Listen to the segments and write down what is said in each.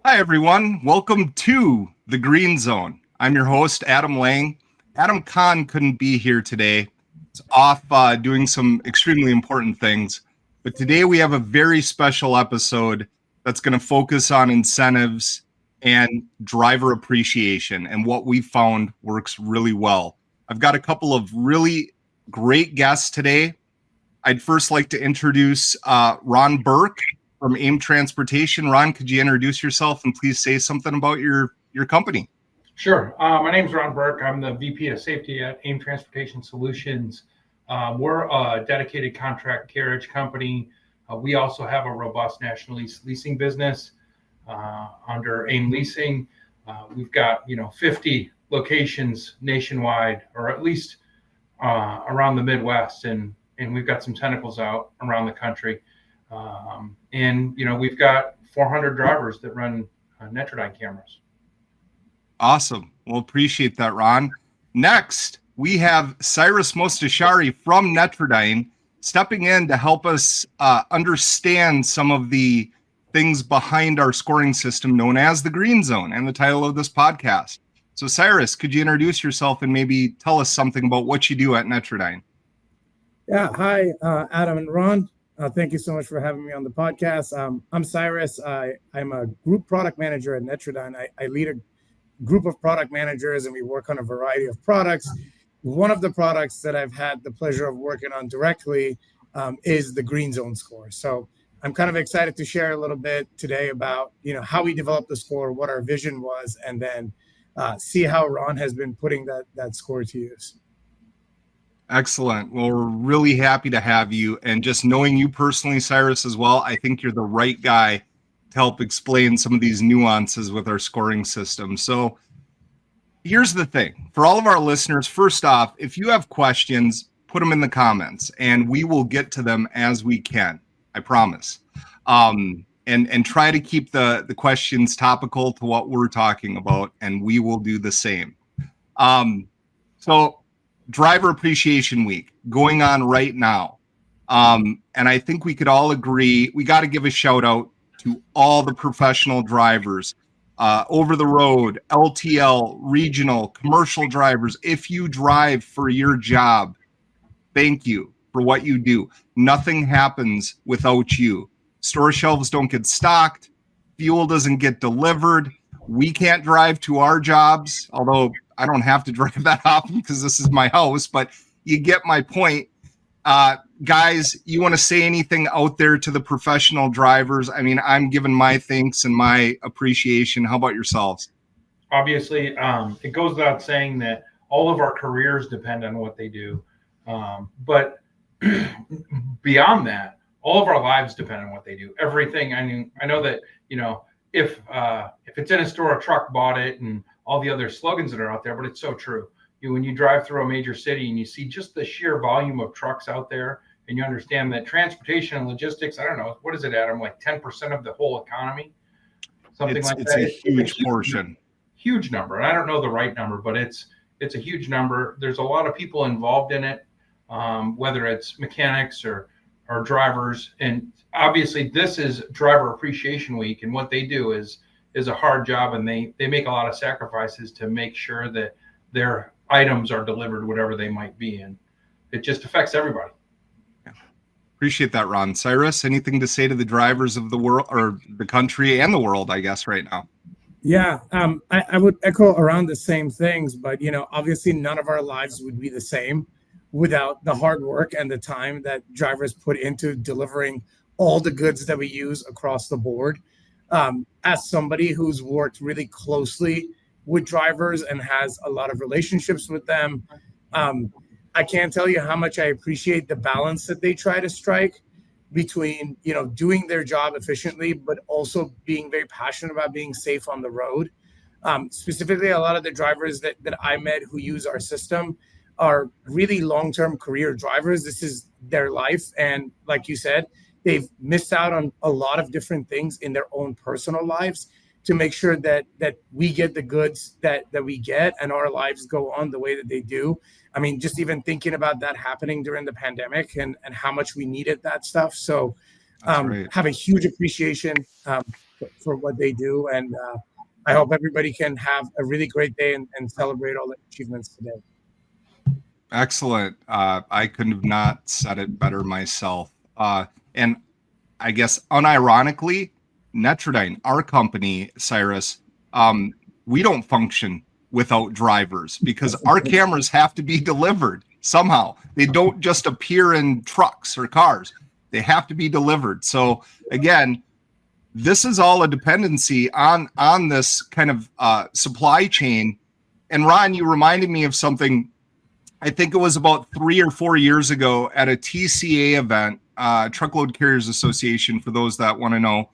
Hi, everyone. Welcome to the GreenZone. I'm your host, Adam Lang. Adam Kahn couldn't be here today. He's off doing some extremely important things. But today we have a very special episode that's going to focus on incentives and driver appreciation and what we found works really well. I've got a couple of really great guests today. I'd first like to introduce Ron Bourque from AIM Transportation. Ron, could you introduce yourself and please say something about your company? Sure. My name is Ron Bourque. I'm the VP of Safety at AIM Transportation Solutions. We're a dedicated contract carriage company. We also have a robust national leasing business under AIM Leasing. We've got 50 locations nationwide, or at least around the Midwest, and we've got some tentacles out around the country. And we've got 400 drivers that run Netradyne cameras. Awesome. Well, appreciate that, Ron. Next, we have Cyrus Mostashari from Netradyne stepping in to help us understand some of the things behind our scoring system known as the GreenZone and the title of this podcast. So, Cyrus, could you introduce yourself and maybe tell us something about what you do at Netradyne? Yeah. Hi, Adam and Ron. Thank you so much for having me on the podcast. I'm Cyrus. I'm a group product manager at Netradyne. I lead a group of product managers, and we work on a variety of products. One of the products that I've had the pleasure of working on directly is the GreenZone score. So I'm kind of excited to share a little bit today about how we developed the score, what our vision was, and then see how Ron has been putting that score to use. Excellent. Well, we're really happy to have you. And just knowing you personally, Cyrus, as well, I think you're the right guy to help explain some of these nuances with our scoring system. So here's the thing. For all of our listeners, first off, if you have questions, put them in the comments and we will get to them as we can. I promise. And try to keep the questions topical to what we're talking about, and we will do the same. So Driver Appreciation Week going on right now. And I think we could all agree, we got to give a shout out to all the professional drivers, over the road, LTL, regional, commercial drivers. If you drive for your job, thank you for what you do. Nothing happens without you. Store shelves don't get stocked. Fuel doesn't get delivered. We can't drive to our jobs, although I don't have to drive that often because this is my house, but you get my point. Guys, you want to say anything out there to the professional drivers? I mean, I'm giving my thanks and my appreciation. How about yourselves? Obviously, it goes without saying that all of our careers depend on what they do. But beyond that, all of our lives depend on what they do. Everything. I mean, I know that, if it's in a store, a truck bought it and all the other slogans that are out there, but it's so true. When you drive through a major city and you see just the sheer volume of trucks out there, and you understand that transportation and logistics, I don't know, what is it, Adam, like 10% of the whole economy? Something like that. It's a huge portion. Huge number. And I don't know the right number, but it's a huge number. There's a lot of people involved in it, whether it's mechanics or drivers. And obviously this is Driver Appreciation Week, and what they do is a hard job, and they make a lot of sacrifices to make sure that their items are delivered, whatever they might be, and it just affects everybody. Yeah. Appreciate that, Ron. Cyrus, anything to say to the drivers of the world, or the country and the world, I guess, right now? Yeah, I would echo around the same things, but obviously none of our lives would be the same without the hard work and the time that drivers put into delivering all the goods that we use across the board. As somebody who's worked really closely with drivers and has a lot of relationships with them, I can't tell you how much I appreciate the balance that they try to strike between, doing their job efficiently, but also being very passionate about being safe on the road. Specifically, a lot of the drivers that I met who use our system are really long-term career drivers. This is their life. And like you said, they've missed out on a lot of different things in their own personal lives to make sure that we get the goods that we get and our lives go on the way that they do. I mean, just even thinking about that happening during the pandemic and how much we needed that stuff. So have a huge appreciation. for what they do. And I hope everybody can have a really great day and celebrate all the achievements today. Excellent. I couldn't have not said it better myself. And I guess unironically, Netradyne, our company, Cyrus, we don't function without drivers because our cameras have to be delivered somehow. They don't just appear in trucks or cars. They have to be delivered. So again, this is all a dependency on this kind of supply chain. And Ron, you reminded me of something. I think it was about 3 or 4 years ago at a TCA event, Truckload Carriers Association, for those that want to know.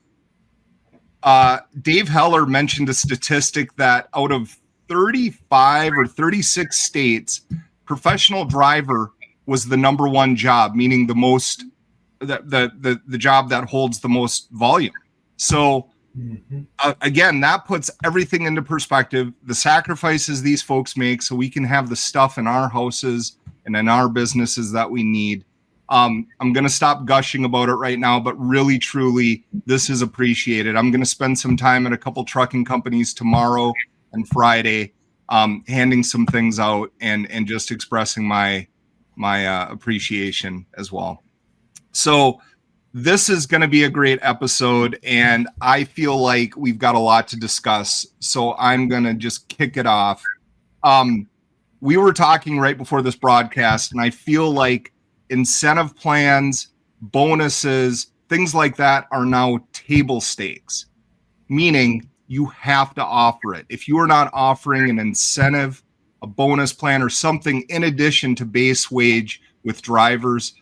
Dave Heller mentioned a statistic that out of 35 or 36 states, professional driver was the number one job, meaning the most, the job that holds the most volume. So again, that puts everything into perspective, the sacrifices these folks make so we can have the stuff in our houses and in our businesses that we need. I'm going to stop gushing about it right now, but really, truly, this is appreciated. I'm going to spend some time at a couple trucking companies tomorrow and Friday, handing some things out and just expressing my appreciation as well. So this is going to be a great episode, and I feel like we've got a lot to discuss. So I'm going to just kick it off. We were talking right before this broadcast, and I feel like incentive plans, bonuses, things like that are now table stakes, meaning you have to offer it. If you are not offering an incentive, a bonus plan, or something in addition to base wage with drivers,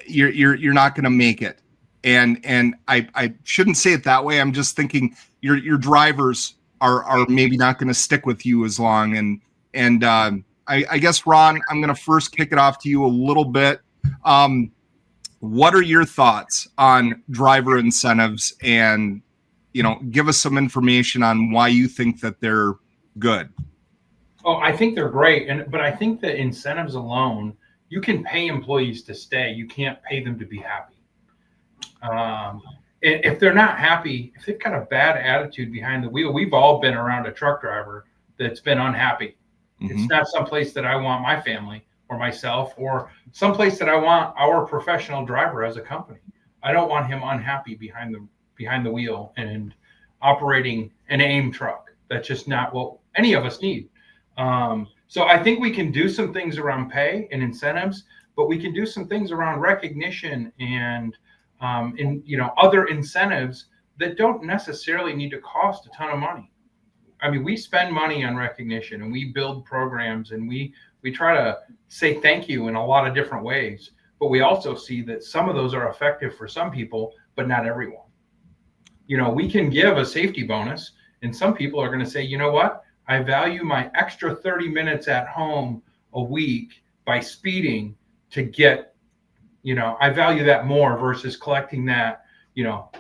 you're not going to make it. And I shouldn't say it that way. I'm just thinking your drivers are maybe not going to stick with you as long. And I guess, Ron, I'm going to first kick it off to you a little bit. What are your thoughts on driver incentives, and give us some information on why you think that they're good? Oh, I think they're great. But I think that incentives alone, you can pay employees to stay. You can't pay them to be happy. If they're not happy, if they've got a bad attitude behind the wheel, we've all been around a truck driver that's been unhappy. Mm-hmm. It's not someplace that I want my family or myself, or someplace that I want our professional driver as a company. I don't want him unhappy behind the wheel and operating an AIM truck. That's just not what any of us need. So I think we can do some things around pay and incentives, but we can do some things around recognition and other incentives that don't necessarily need to cost a ton of money. I mean, we spend money on recognition, and we build programs, and we try to say thank you in a lot of different ways. But we also see that some of those are effective for some people, but not everyone. We can give a safety bonus, and some people are going to say, you know what? I value my extra 30 minutes at home a week by speeding to get, I value that more versus collecting that,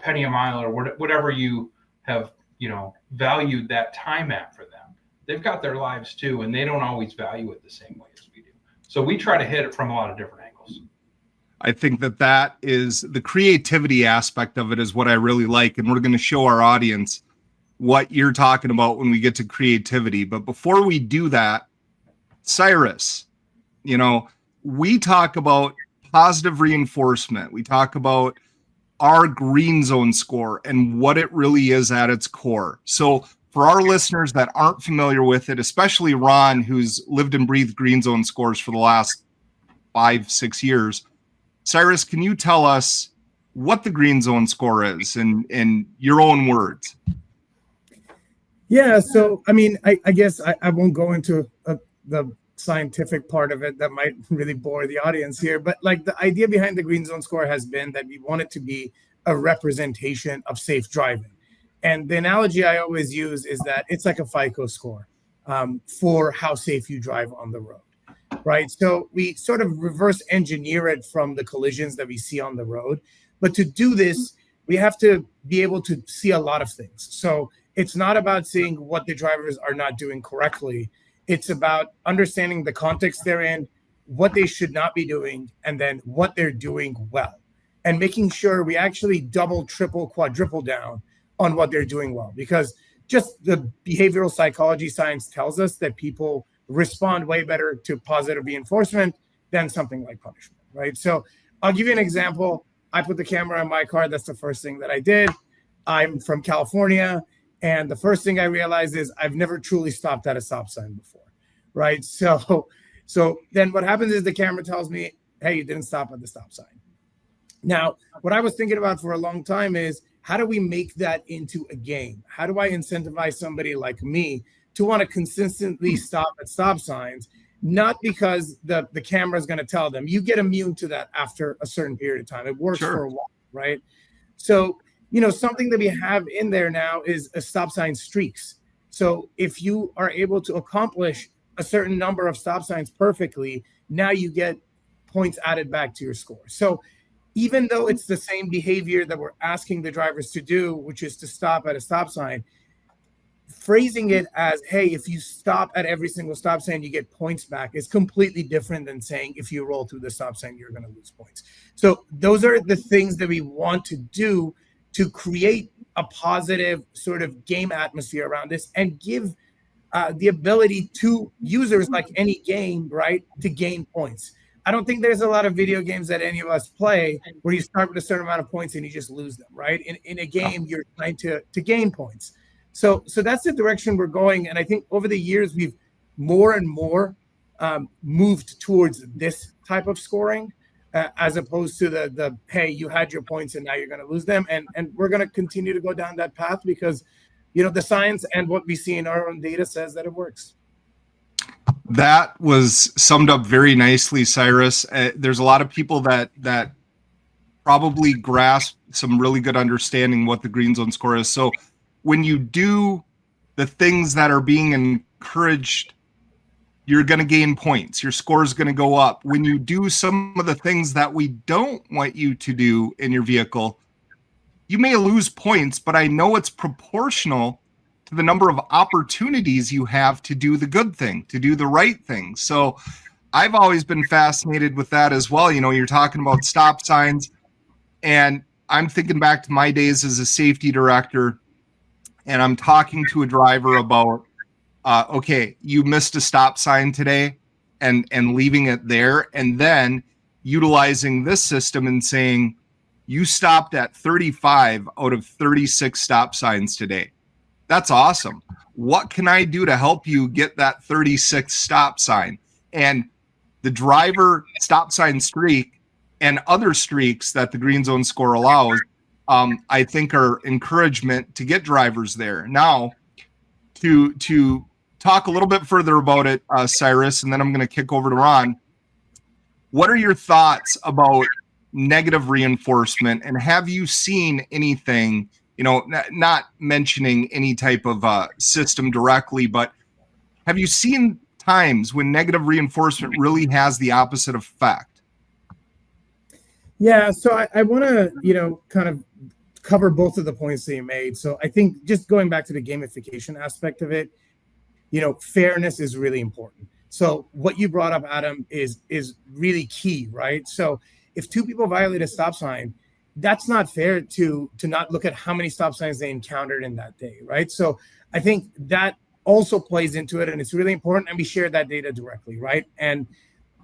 penny a mile or whatever you have, valued that time at for them. They've got their lives too, and they don't always value it the same way as we do. So we try to hit it from a lot of different angles. I think that is the creativity aspect of it is what I really like. And we're going to show our audience what you're talking about when we get to creativity. But before we do that, Cyrus, we talk about positive reinforcement. We talk about our GreenZone score and what it really is at its core. So for our listeners that aren't familiar with it, especially Ron, who's lived and breathed GreenZone scores for the last 5-6 years, Cyrus, can you tell us what the GreenZone score is in your own words? Yeah, so I mean, I guess I won't go into the scientific part of it. That might really bore the audience here, but like the idea behind the GreenZone score has been that we want it to be a representation of safe driving. And the analogy I always use is that it's like a FICO score for how safe you drive on the road, right? So we sort of reverse engineer it from the collisions that we see on the road. But to do this, we have to be able to see a lot of things. So it's not about seeing what the drivers are not doing correctly. It's about understanding the context they're in, what they should not be doing, and then what they're doing well. And making sure we actually double, triple, quadruple down on what they're doing well, because just the behavioral psychology science tells us that people respond way better to positive reinforcement than something like punishment, right? So I'll give you an example. I put the camera in my car. That's the first thing that I did. I'm from California, and the first thing I realized is I've never truly stopped at a stop sign before, right? So then what happens is the camera tells me, hey, you didn't stop at the stop sign. Now, what I was thinking about for a long time is, how do we make that into a game? How do I incentivize somebody like me to want to consistently stop at stop signs? Not because the camera is going to tell them. You get immune to that after a certain period of time. It works for a while, right? So, something that we have in there now is a stop sign streaks. So if you are able to accomplish a certain number of stop signs perfectly, now you get points added back to your score. So even though it's the same behavior that we're asking the drivers to do, which is to stop at a stop sign, phrasing it as, hey, if you stop at every single stop sign, you get points back, is completely different than saying if you roll through the stop sign, you're going to lose points. So those are the things that we want to do to create a positive sort of game atmosphere around this and give the ability to users, like any game, right, to gain points. I don't think there's a lot of video games that any of us play where you start with a certain amount of points and you just lose them, right? In a game, you're trying to gain points. So that's the direction we're going. And I think over the years, we've more and more moved towards this type of scoring as opposed to the hey, you had your points and now you're going to lose them. And we're going to continue to go down that path because, the science and what we see in our own data says that it works. That was summed up very nicely, Cyrus. There's a lot of people that probably grasp some really good understanding what the GreenZone score is. So when you do the things that are being encouraged, you're going to gain points. Your score is going to go up. When you do some of the things that we don't want you to do in your vehicle, you may lose points, but I know it's proportional to the number of opportunities you have to do the good thing, to do the right thing. So I've always been fascinated with that as well. You're talking about stop signs, and I'm thinking back to my days as a safety director, and I'm talking to a driver about, okay, you missed a stop sign today, and leaving it there, and then utilizing this system and saying, you stopped at 35 out of 36 stop signs today. That's awesome. What can I do to help you get that 36th stop sign? And the driver stop sign streak and other streaks that the GreenZone score allows, I think are encouragement to get drivers there. Now, to talk a little bit further about it, Cyrus, and then I'm going to kick over to Ron. What are your thoughts about negative reinforcement, and have you seen anything, not mentioning any type of system directly, but have you seen times when negative reinforcement really has the opposite effect? Yeah, so I want to, kind of cover both of the points that you made. So I think just going back to the gamification aspect of it, fairness is really important. So what you brought up, Adam, is really key, right? So if two people violate a stop sign, that's not fair to not look at how many stop signs they encountered in that day, right? So I think that also plays into it, and it's really important, and we share that data directly, right? And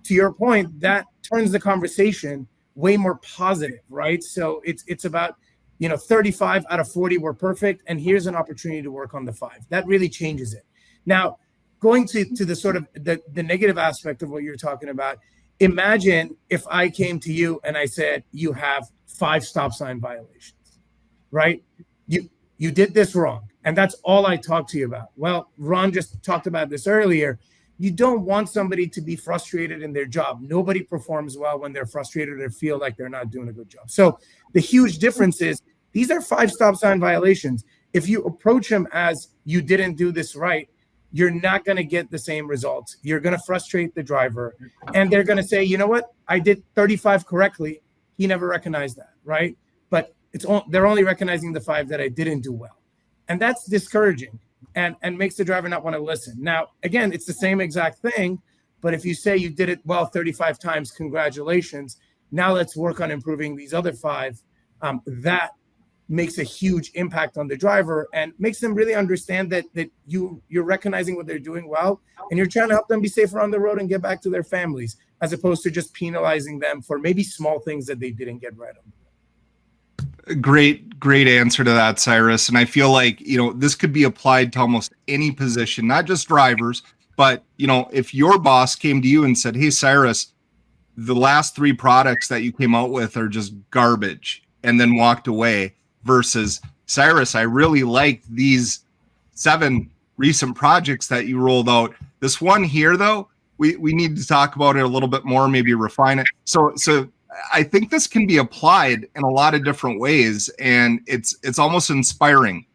to your point, that turns the conversation way more positive, right? So it's about, 35 out of 40 were perfect, and here's an opportunity to work on the 5. That really changes it. Now, going to the sort of the negative aspect of what you're talking about, imagine if I came to you and I said, you have 5 stop sign violations, right? You did this wrong. And that's all I talked to you about. Well, Ron just talked about this earlier. You don't want somebody to be frustrated in their job. Nobody performs well when they're frustrated or feel like they're not doing a good job. So the huge difference is these are 5 stop sign violations. If you approach them as you didn't do this right, you're not going to get the same results. You're going to frustrate the driver, and they're going to say, you know what? I did 35 correctly. He never recognized that, right? But they're only recognizing the 5 that I didn't do well. And that's discouraging and makes the driver not want to listen. Now, again, it's the same exact thing, but if you say you did it well 35 times, congratulations. Now let's work on improving these other 5. That makes a huge impact on the driver and makes them really understand that you're recognizing what they're doing well, and you're trying to help them be safer on the road and get back to their families, as opposed to just penalizing them for maybe small things that they didn't get right on. Great answer to that, Cyrus. And I feel like, this could be applied to almost any position, not just drivers, but, if your boss came to you and said, hey, Cyrus, the last 3 products that you came out with are just garbage, and then walked away, versus Cyrus, I really liked these 7 recent projects that you rolled out. This one here, though, we need to talk about it a little bit more, maybe refine it. So I think this can be applied in a lot of different ways, and it's almost inspiring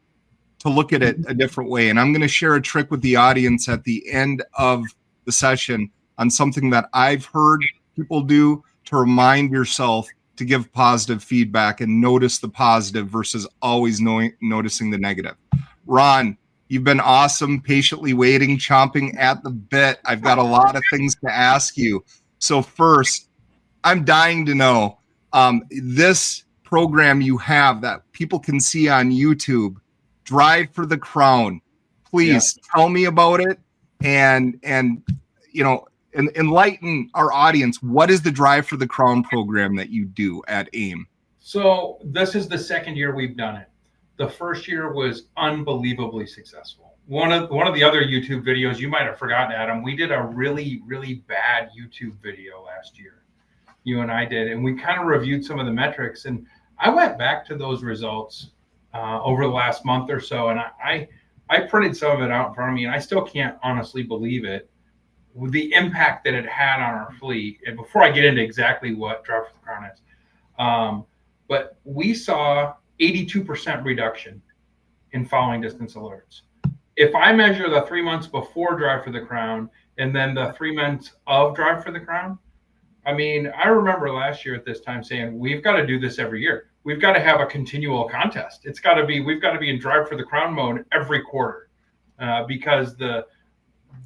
to look at it a different way. And I'm going to share a trick with the audience at the end of the session on something that I've heard people do to remind yourself to give positive feedback and notice the positive versus always noticing the negative. Ron, you've been awesome, patiently waiting, chomping at the bit. I've got a lot of things to ask you. So first, I'm dying to know, this program you have that people can see on YouTube, Drive for the Crown. Please tell me about it and enlighten our audience. What is the Drive for the Crown program that you do at AIM? So this is the 2nd year we've done it. The first year was unbelievably successful. One of the other YouTube videos, you might have forgotten, Adam, we did a really, really bad YouTube video last year. You and I did, and we kind of reviewed some of the metrics. And I went back to those results over the last month or so, and I printed some of it out in front of me, and I still can't honestly believe it, with the impact that it had on our fleet. And before I get into exactly what Drive for the Crown is, but we saw 82% reduction in following distance alerts. If I measure the 3 months before Drive for the Crown and then the 3 months of Drive for the Crown, I mean, I remember last year at this time saying, we've got to do this every year. We've got to have a continual contest. We've got to be in Drive for the Crown mode every quarter, because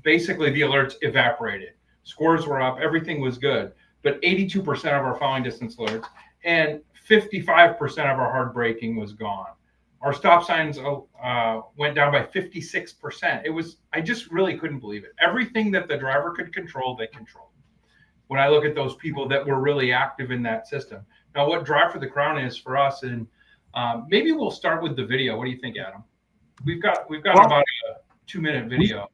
basically the alerts evaporated. Scores were up, everything was good, but 82% of our following distance alerts and 55% of our hard braking was gone. Our stop signs went down by 56%. I just really couldn't believe it. Everything that the driver could control, they controlled. When I look at those people that were really active in that system. Now, what Drive for the Crown is for us, and maybe we'll start with the video. What do you think, Adam? We've got about a 2-minute video.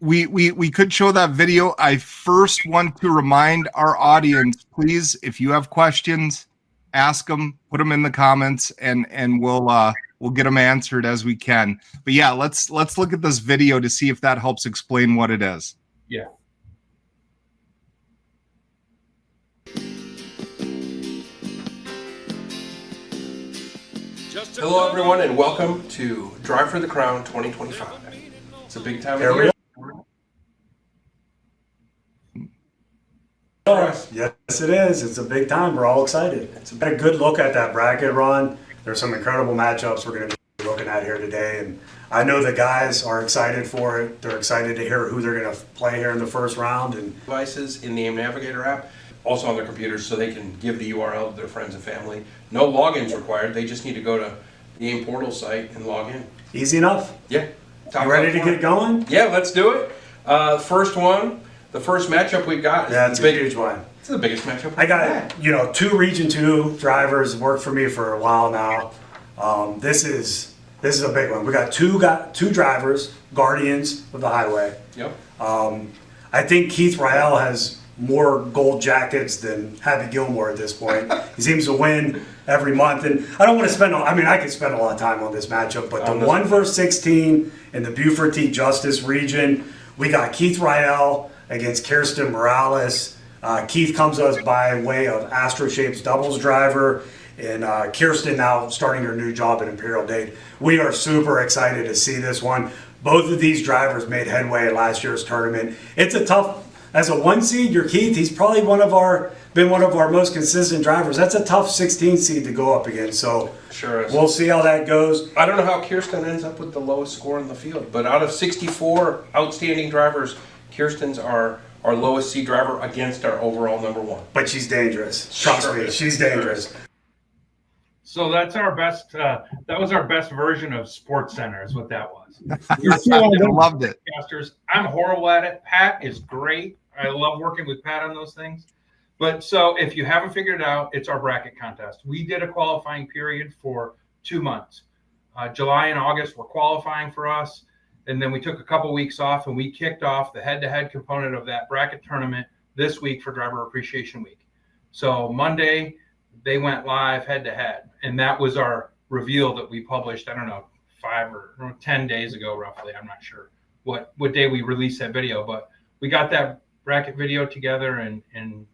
We could show that video. I first want to remind our audience, please, if you have questions, ask them, put them in the comments, and we'll get them answered as we can. But yeah, let's look at this video to see if that helps explain what it is. Yeah. Hello, everyone, and welcome to Drive for the Crown 2025. It's a big time of year. Yes, it is. It's a big time. We're all excited. It's a good look at that bracket, Ron. There's some incredible matchups we're going to be looking at here today, and I know the guys are excited for it. They're excited to hear who they're going to play here in the first round. And devices in the AIM Navigator app, also on their computers, so they can give the URL to their friends and family. No logins required. They just need to go to the AIM portal site and log in. Easy enough? Yeah. You ready to get going? Yeah, let's do it. The first matchup we've got is it's a huge one. It's the biggest matchup. I got 2 Region 2 drivers, worked for me for a while now. This is a big one. We got two drivers, guardians of the highway. Yep. I think Keith Rael has more gold jackets than Happy Gilmore at this point. He seems to win every month, and I don't want to spend. I could spend a lot of time on this matchup, but the 1 versus 16 in the Beaufort T Justice region, we got Keith Rael against Kirsten Morales. Keith comes to us by way of Astro Shapes doubles driver, and Kirsten now starting her new job at Imperial Dade. We are super excited to see this one. Both of these drivers made headway at last year's tournament. It's a tough, as a 1 seed, you're Keith. He's probably been one of our most consistent drivers. That's a tough 16 seed to go up against. So sure is. We'll see how that goes. I don't know how Kirsten ends up with the lowest score in the field, but out of 64 outstanding drivers, Kirsten's our lowest seed driver against our overall number 1. But she's dangerous. Trust me, she's dangerous. So that's our best. That was our best version of Sports Center, is what that was. I loved it. Podcasters. I'm horrible at it. Pat is great. I love working with Pat on those things. But so if you haven't figured it out, it's our bracket contest. We did a qualifying period for 2 months. July and August were qualifying for us. And then we took a couple weeks off, and we kicked off the head-to-head component of that bracket tournament this week for Driver Appreciation Week. So Monday, they went live head-to-head. And that was our reveal that we published, I don't know, 5 or 10 days ago, roughly. I'm not sure what day we released that video. But we got that bracket video together and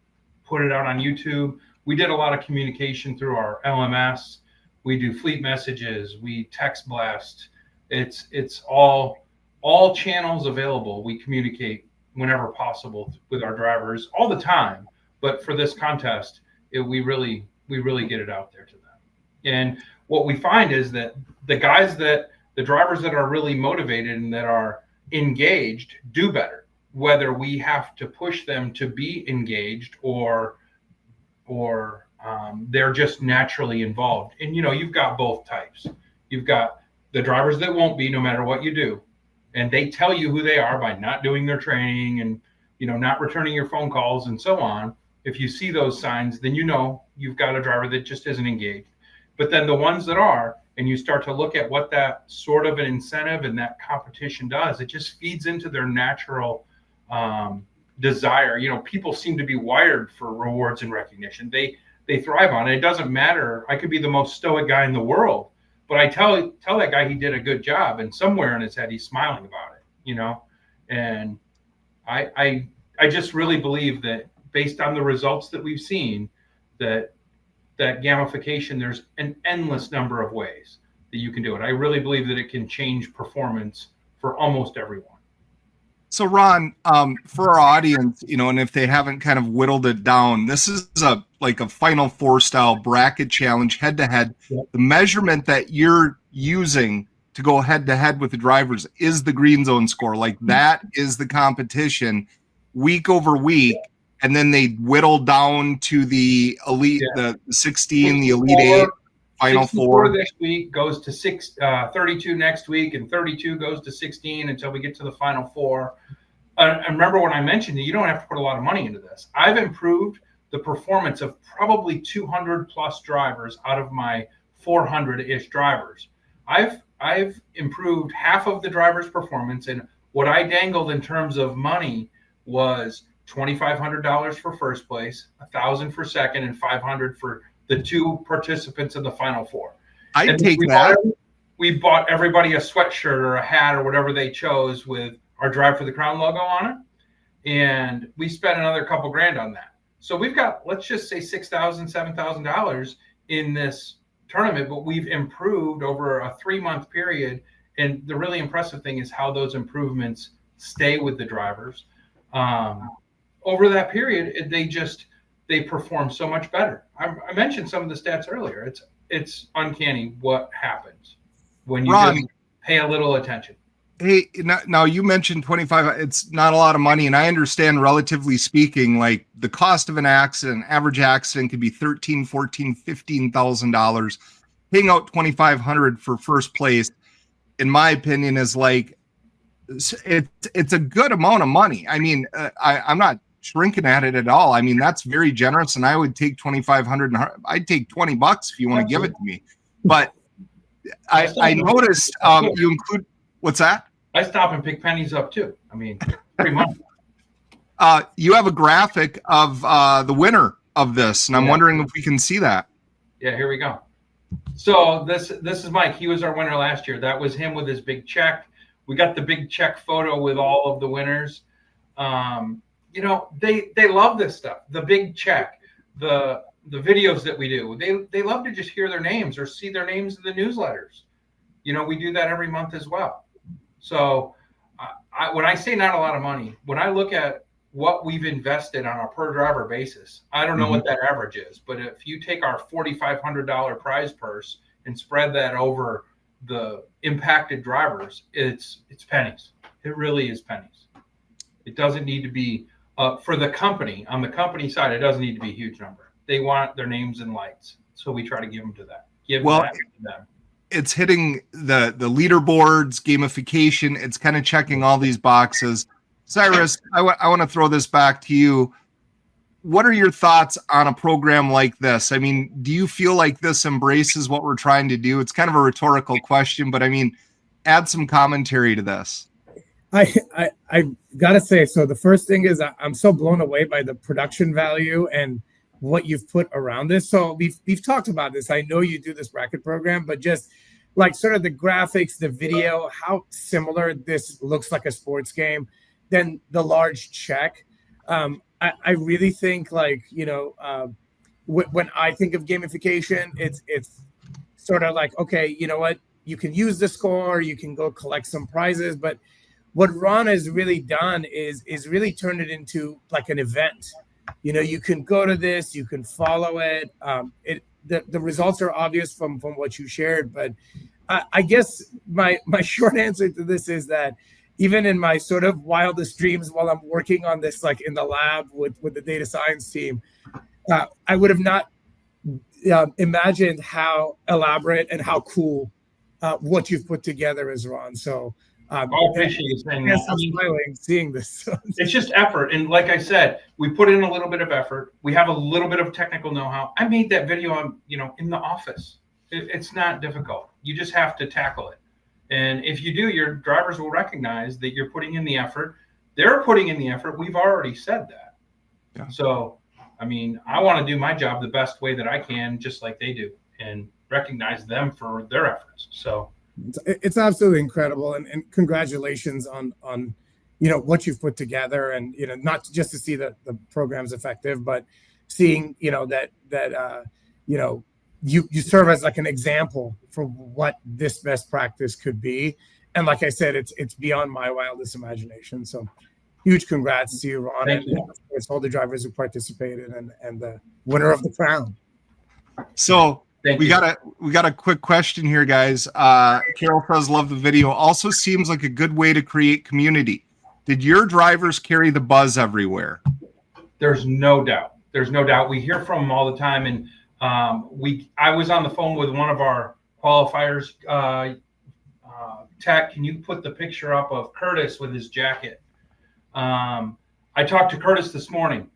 put it out on YouTube. We did a lot of communication through our LMS. We do fleet messages. We text blast. It's all channels available. We communicate whenever possible with our drivers all the time. But for this contest, we really get it out there to them. And what we find is that the drivers that are really motivated and that are engaged do better, whether we have to push them to be engaged or they're just naturally involved. And, you've got both types. You've got the drivers that won't be no matter what you do. And they tell you who they are by not doing their training and, not returning your phone calls and so on. If you see those signs, then you've got a driver that just isn't engaged. But then the ones that are, and you start to look at what that sort of an incentive and that competition does, it just feeds into their natural desire. People seem to be wired for rewards and recognition. They thrive on it. It doesn't matter. I could be the most stoic guy in the world, but I tell that guy he did a good job, and somewhere in his head he's smiling about it. And I just really believe that based on the results that we've seen, that gamification, there's an endless number of ways that you can do it. I really believe that it can change performance for almost everyone. So Ron, for our audience, and if they haven't kind of whittled it down, this is a Final Four style bracket challenge head to head. The measurement that you're using to go head to head with the drivers is the GreenZone score. That is the competition week over week. And then they whittle down to the elite, the 16, the elite 8, Final Four. This week goes to 32 next week, and 32 goes to 16 until we get to the Final Four. And remember when I mentioned that you don't have to put a lot of money into this. I've improved the performance of probably 200 plus drivers out of my 400-ish drivers. I've improved half of the driver's performance, and what I dangled in terms of money was $2,500 for first place, $1,000 for second, and $500 for the 2 participants in the Final Four. I take that. We bought everybody a sweatshirt or a hat or whatever they chose with our Drive for the Crown logo on it, and we spent another couple grand on that. So we've got, let's just say, $6,000, $7,000 in this tournament, but we've improved over a 3-month period. And the really impressive thing is how those improvements stay with the drivers. Over that period, they perform so much better. I mentioned some of the stats earlier. It's uncanny what happens when you just pay a little attention. Hey, now you mentioned 25. It's not a lot of money, and I understand, relatively speaking, the cost of an accident, average accident, could be $13,000, $14,000, $15,000. Paying out $2,500 for first place, in my opinion, is it's a good amount of money. I mean, I'm not shrinking at it at all. I mean, that's very generous, and I would take $2,500. I'd take $20 if you want to give it to me. But I noticed you include, what's that? I stop and pick pennies up too. I mean, pretty much. You have a graphic of the winner of this, and I'm wondering if we can see that. Yeah, here we go. So this is Mike. He was our winner last year. That was him with his big check. We got the big check photo with all of the winners. They love this stuff. The big check, the videos that we do. They love to just hear their names or see their names in the newsletters. We do that every month as well. So when I say not a lot of money, when I look at what we've invested on a per driver basis, I don't know what that average is, but if you take our $4,500 prize purse and spread that over the impacted drivers, it's pennies. It really is pennies. It doesn't need to be for the company. On the company side, it doesn't need to be a huge number. They want their names in lights, so we try to give them to that. give Well, that to them. it's hitting the leaderboards, gamification. It's kind of checking all these boxes. Cyrus, I want to throw this back to you. What are your thoughts on a program like this? I mean, do you feel like this embraces what we're trying to do? It's kind of a rhetorical question, but I mean, add some commentary to this. I gotta say, so the first thing is I'm so blown away by the production value and what you've put around this. So we've talked about this. I know you do this bracket program, but just like sort of the graphics, the video, how similar this looks like a sports game, then the large check. I really think, like, you know, when I think of gamification, it's sort of like, okay, you know what, you can use the score, you can go collect some prizes, but what Ron has really done is really turned it into like an event. You know, you can go to this, you can follow it. The results are obvious from what you shared, but I guess my short answer to this is that even in my sort of wildest dreams while I'm working on this, like in the lab with the data science team, I would have not imagined how elaborate and how cool what you've put together is, Ron. So I appreciate you saying that. I'm smiling seeing this. It's just effort. And like I said, we put in a little bit of effort. We have a little bit of technical know-how. I made that video, in the office. It's not difficult. You just have to tackle it. And if you do, your drivers will recognize that you're putting in the effort. They're putting in the effort. We've already said that. Yeah. So, I mean, I want to do my job the best way that I can, just like they do, and recognize them for their efforts. So it's absolutely incredible. And congratulations on what you've put together, and, not just to see that the program's effective, but seeing, that you serve as like an example for what this best practice could be. And like I said, it's beyond my wildest imagination. So huge congrats to you, Ron, and of course all the drivers who participated and the winner of the crown. So we got a quick question here, guys. Carol says, love the video. Also seems like a good way to create community. Did your drivers carry the buzz everywhere? There's no doubt. We hear from them all the time. And I was on the phone with one of our qualifiers. Tech, can you put the picture up of Curtis with his jacket? I talked to Curtis this morning.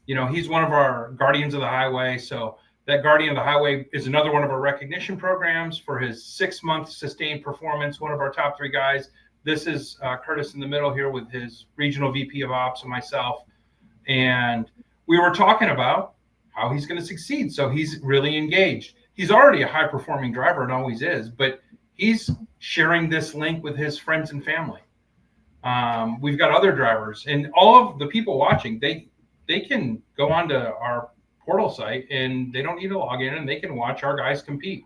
He's one of our Guardians of the Highway. So that Guardian of the Highway is another one of our recognition programs for his 6-month sustained performance, one of our top 3 guys. This is Curtis in the middle here with his regional VP of Ops and myself. And we were talking about how he's going to succeed. So he's really engaged. He's already a high-performing driver and always is, but he's sharing this link with his friends and family. We've got other drivers, and all of the people watching, they can go onto our portal site and they don't need to log in, and they can watch our guys compete.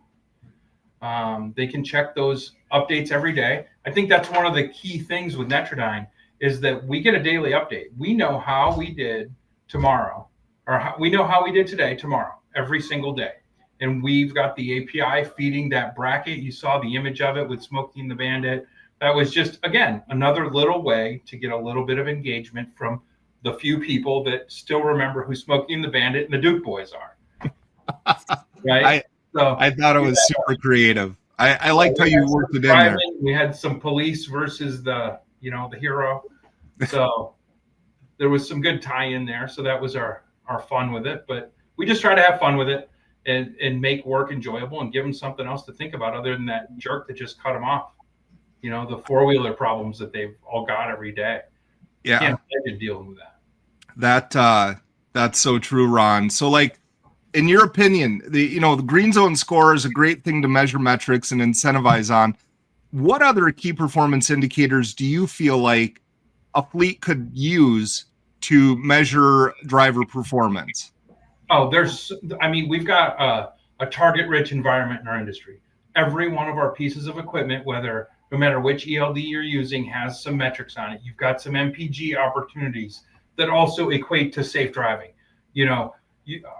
They can check those updates every day. I think that's one of the key things with Netradyne is that we get a daily update. We know how we did tomorrow, or we know how we did today, tomorrow, every single day. And we've got the API feeding that bracket. You saw the image of it with Smokey and the Bandit. That was just, again, another little way to get a little bit of engagement from the few people that still remember who Smokey and the Bandit and the Duke Boys are. Right? I thought it was super creative. I liked how you worked it in there. We had some police versus the hero. So there was some good tie in there. So that was our fun with it. But we just try to have fun with it and make work enjoyable and give them something else to think about other than that jerk that just cut them off. The 4-wheeler problems that they've all got every day. Yeah. Can't imagine dealing with that. That's so true, Ron. So, like, in your opinion, the GreenZone score is a great thing to measure metrics and incentivize on. What other key performance indicators do you feel like a fleet could use to measure driver performance? Oh, we've got a target-rich environment in our industry. Every one of our pieces of equipment, no matter which ELD you're using, has some metrics on it. You've got some MPG opportunities that also equate to safe driving.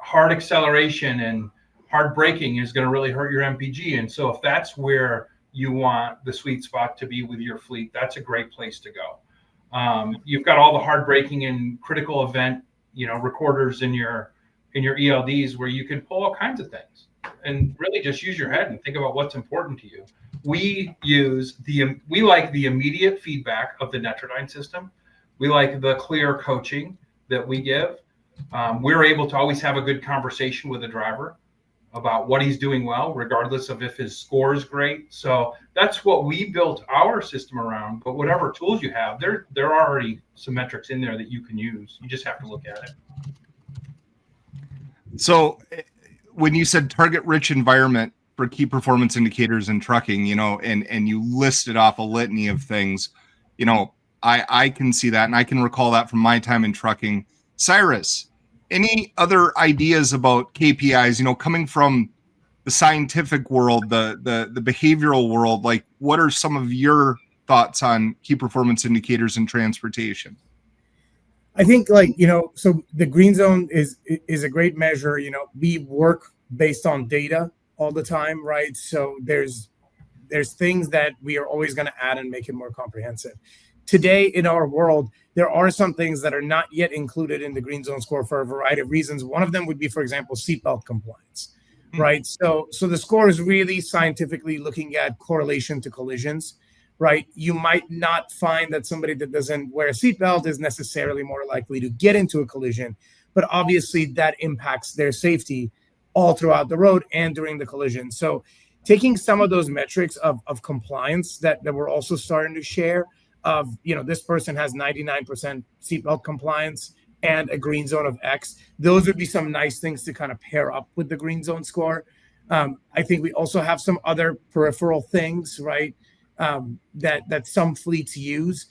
Hard acceleration and hard braking is going to really hurt your MPG. And so if that's where you want the sweet spot to be with your fleet, that's a great place to go. You've got all the hard braking and critical event, recorders in your in your ELDs where you can pull all kinds of things and really just use your head and think about what's important to you. We like the immediate feedback of the Netradyne system. We like the clear coaching that we give. We're able to always have a good conversation with the driver about what he's doing well, regardless of if his score is great. So that's what we built our system around. But whatever tools you have, there are already some metrics in there that you can use. You just have to look at it. So when you said target-rich environment for key performance indicators in trucking, and you listed off a litany of things, I can see that, and I can recall that from my time in trucking. Cyrus, any other ideas about KPIs, coming from the scientific world, the behavioral world? Like, what are some of your thoughts on key performance indicators in transportation? I think so the GreenZone is a great measure. We work based on data all the time, right? So there's things that we are always going to add and make it more comprehensive. Today in our world, there are some things that are not yet included in the GreenZone score for a variety of reasons. One of them would be, for example, seatbelt compliance, right? So the score is really scientifically looking at correlation to collisions, right? You might not find that somebody that doesn't wear a seatbelt is necessarily more likely to get into a collision, but obviously that impacts their safety all throughout the road and during the collision. So taking some of those metrics of compliance that we're also starting to share, of this person has 99% seatbelt compliance and a GreenZone of X, those would be some nice things to kind of pair up with the GreenZone score. I think we also have some other peripheral things, right, that some fleets use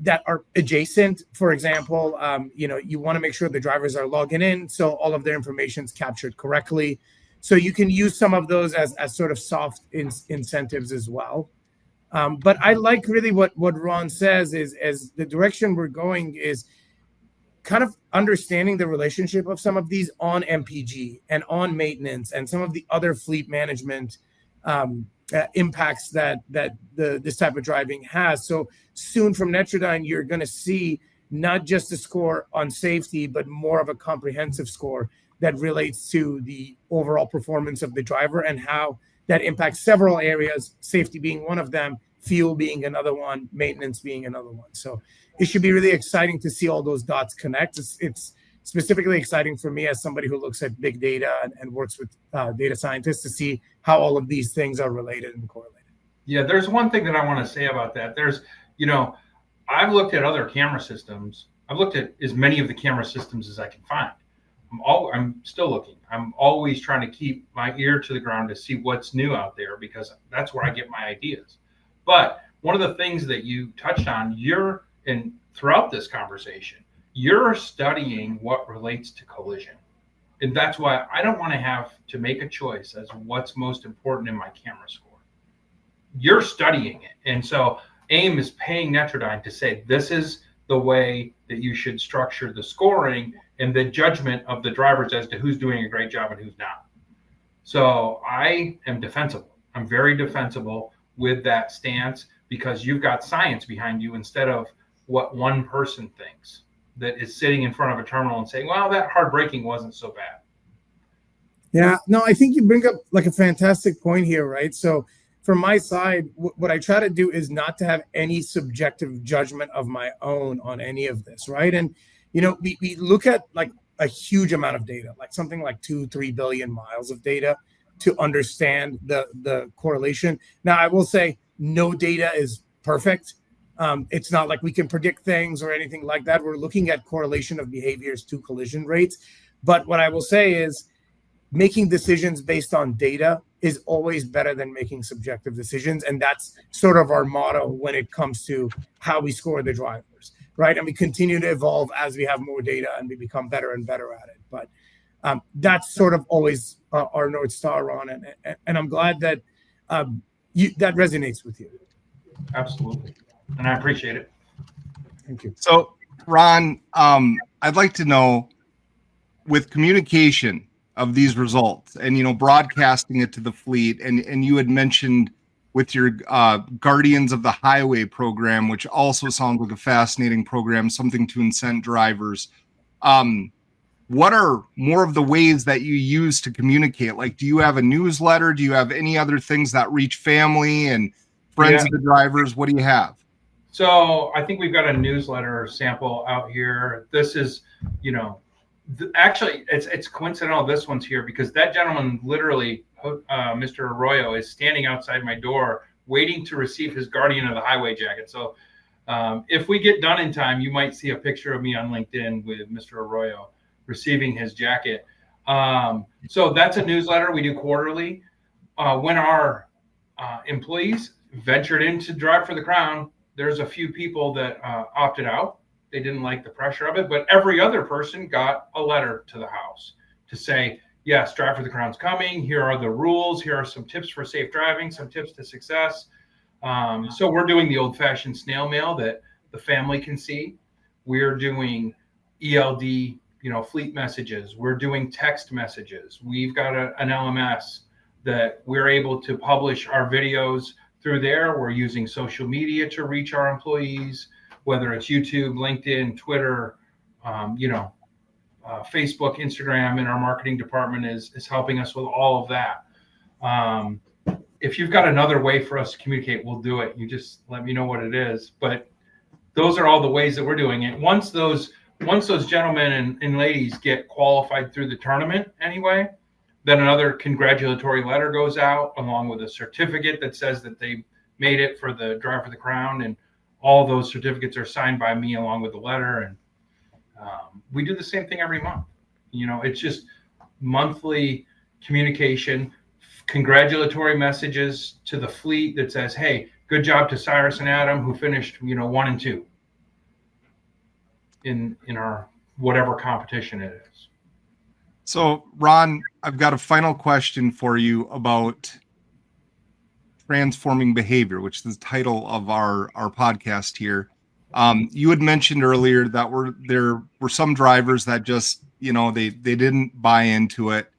that are adjacent. For example, you want to make sure the drivers are logging in, so all of their information is captured correctly. So you can use some of those as sort of soft incentives as well. But I like really what Ron says is, as the direction we're going is kind of understanding the relationship of some of these on MPG and on maintenance and some of the other fleet management impacts that this type of driving has. So soon from Netradyne, you're going to see not just a score on safety, but more of a comprehensive score that relates to the overall performance of the driver and how that impacts several areas, safety being one of them, fuel being another one, maintenance being another one. So it should be really exciting to see all those dots connect. It's specifically exciting for me as somebody who looks at big data and works with data scientists to see how all of these things are related and correlated. Yeah, there's one thing that I want to say about that. There's, I've looked at other camera systems. I've looked at as many of the camera systems as I can find. I'm still looking. I'm always trying to keep my ear to the ground to see what's new out there, because that's where I get my ideas. But one of the things that you touched on, throughout this conversation, you're studying what relates to collision. And that's why I don't want to have to make a choice as what's most important in my camera score. You're studying it. And so AIM is paying Netradyne to say, this is the way that you should structure the scoring and the judgment of the drivers as to who's doing a great job and who's not. So I am defensible. I'm very defensible with that stance, because you've got science behind you instead of what one person thinks that is sitting in front of a terminal and saying, well, that hard braking wasn't so bad. Yeah, no, I think you bring up like a fantastic point here, right? So from my side, what I try to do is not to have any subjective judgment of my own on any of this, right? And, we look at like a huge amount of data, like something like 2-3 billion miles of data to understand the correlation. Now, I will say no data is perfect. It's not like we can predict things or anything like that. We're looking at correlation of behaviors to collision rates. But what I will say is making decisions based on data is always better than making subjective decisions. And that's sort of our motto when it comes to how we score the drivers, right? And we continue to evolve as we have more data and we become better and better at it. But that's sort of always our North Star, Ron. And I'm glad that that resonates with you. Absolutely. And I appreciate it. Thank you. So, Ron, I'd like to know, with communication of these results and, broadcasting it to the fleet, and you had mentioned with your Guardians of the Highway program, which also sounds like a fascinating program, something to incent drivers. what are more of the ways that you use to communicate? Like, do you have a newsletter? Do you have any other things that reach family and friends of the drivers? What do you have? So I think we've got a newsletter sample out here. This is, actually, it's coincidental this one's here because that gentleman literally, Mr. Arroyo, is standing outside my door waiting to receive his Guardian of the Highway jacket. So if we get done in time, you might see a picture of me on LinkedIn with Mr. Arroyo receiving his jacket. So that's a newsletter we do quarterly. When our employees ventured in to drive for the crown, there's a few people that opted out. They didn't like the pressure of it, but every other person got a letter to the house to say, yes, Drive for the Crown's coming. Here are the rules. Here are some tips for safe driving, some tips to success. So we're doing the old-fashioned snail mail that the family can see. We're doing ELD, fleet messages. We're doing text messages. We've got an LMS that we're able to publish our videos through there. We're using social media to reach our employees, whether it's YouTube, LinkedIn, Twitter, Facebook, Instagram, and our marketing department is helping us with all of that. If you've got another way for us to communicate, we'll do it. You just let me know what it is. But those are all the ways that we're doing it. Once those gentlemen and ladies get qualified through the tournament anyway, then another congratulatory letter goes out along with a certificate that says that they made it for the Drive for the Crown, and all those certificates are signed by me along with the letter. And we do the same thing every month. It's just monthly communication, congratulatory messages to the fleet that says, hey, good job to Cyrus and Adam who finished 1 and 2 in our whatever competition it is. So, Ron, I've got a final question for you about transforming behavior, which is the title of our podcast here. You had mentioned earlier that there were some drivers that just, they didn't buy into it.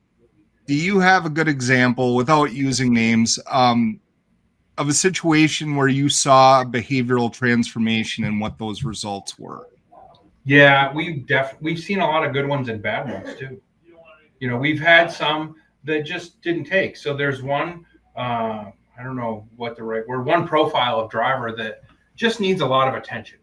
Do you have a good example, without using names, of a situation where you saw behavioral transformation and what those results were? Yeah, we've seen a lot of good ones and bad ones too. We've had some that just didn't take. So there's one, I don't know what the right word, one profile of driver that just needs a lot of attention.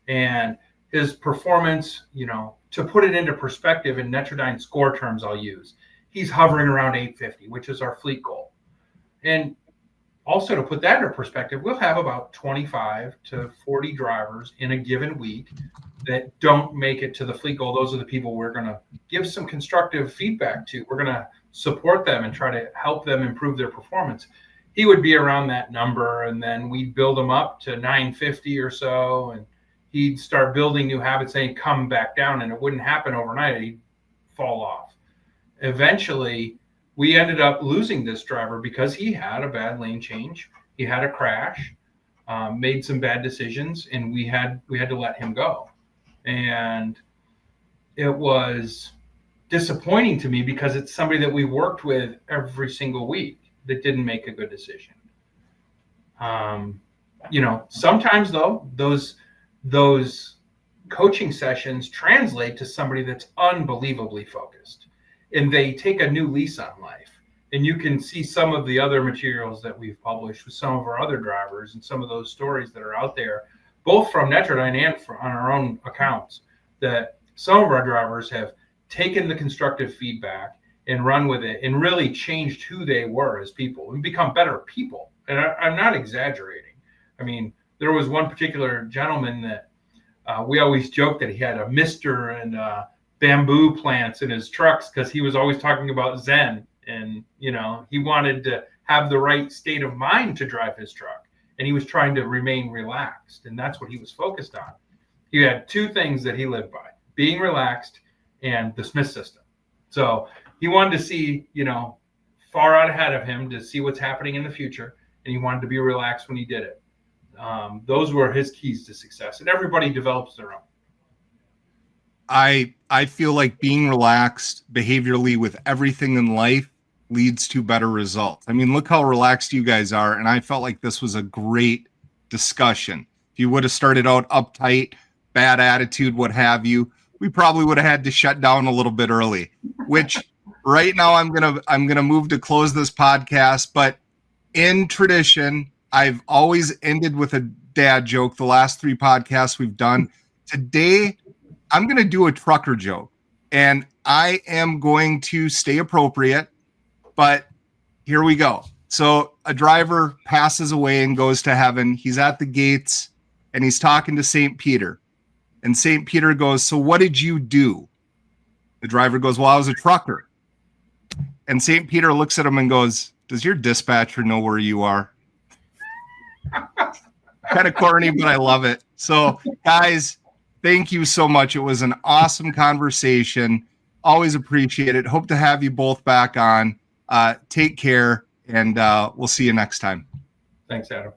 And his performance, to put it into perspective in Netradyne score terms, I'll use, he's hovering around 850, which is our fleet goal. And also to put that into perspective, we'll have about 25 to 40 drivers in a given week that don't make it to the fleet goal. Those are the people we're going to give some constructive feedback to. We're going to support them and try to help them improve their performance. He would be around that number, and then we'd build him up to 950 or so, and he'd start building new habits and he'd come back down, and it wouldn't happen overnight. He'd fall off. Eventually, we ended up losing this driver because he had a bad lane change. He had a crash, made some bad decisions, and we had to let him go. And it was disappointing to me because it's somebody that we worked with every single week that didn't make a good decision. Sometimes though, those coaching sessions translate to somebody that's unbelievably focused, and they take a new lease on life. And you can see some of the other materials that we've published with some of our other drivers and some of those stories that are out there, both from Netradyne and on our own accounts, that some of our drivers have taken the constructive feedback and run with it and really changed who they were as people and become better people. And I'm not exaggerating. I mean, there was one particular gentleman that we always joked that he had a mister and bamboo plants in his trucks because he was always talking about Zen. And, he wanted to have the right state of mind to drive his truck. And he was trying to remain relaxed. And that's what he was focused on. He had two things that he lived by: being relaxed and the Smith system. So he wanted to see, far out ahead of him to see what's happening in the future. And he wanted to be relaxed when he did it. Those were his keys to success. And everybody develops their own. I feel like being relaxed behaviorally with everything in life leads to better results. I mean, look how relaxed you guys are. And I felt like this was a great discussion. If you would have started out uptight, bad attitude, what have you, we probably would have had to shut down a little bit early, which right now I'm gonna move to close this podcast. But in tradition, I've always ended with a dad joke. The last 3 podcasts we've done. Today, I'm gonna do a trucker joke, and I am going to stay appropriate, but here we go. So a driver passes away and goes to heaven. He's at the gates and he's talking to St. Peter. And St. Peter goes, "So what did you do?" The driver goes, "Well, I was a trucker." And St. Peter looks at him and goes, "Does your dispatcher know where you are?" Kind of corny, but I love it. So guys, thank you so much. It was an awesome conversation. Always appreciate it. Hope to have you both back on. Take care, and we'll see you next time. Thanks, Adam.